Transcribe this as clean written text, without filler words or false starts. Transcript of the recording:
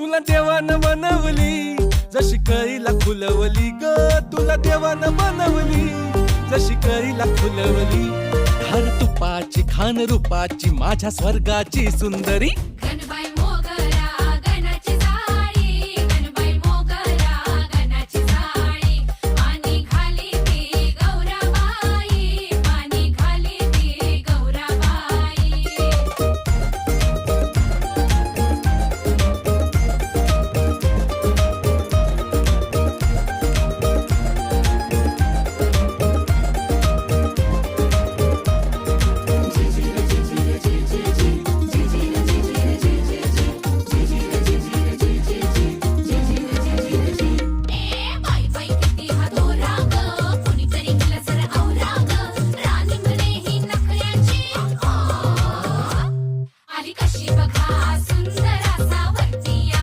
तुला देवानं बनवली जशी कळीला फुलवली ग, तुला देवानं बनवली जशी कळीला फुलवली. धार तुपाची खान रूपाची माझ्या स्वर्गाची सुंदरी.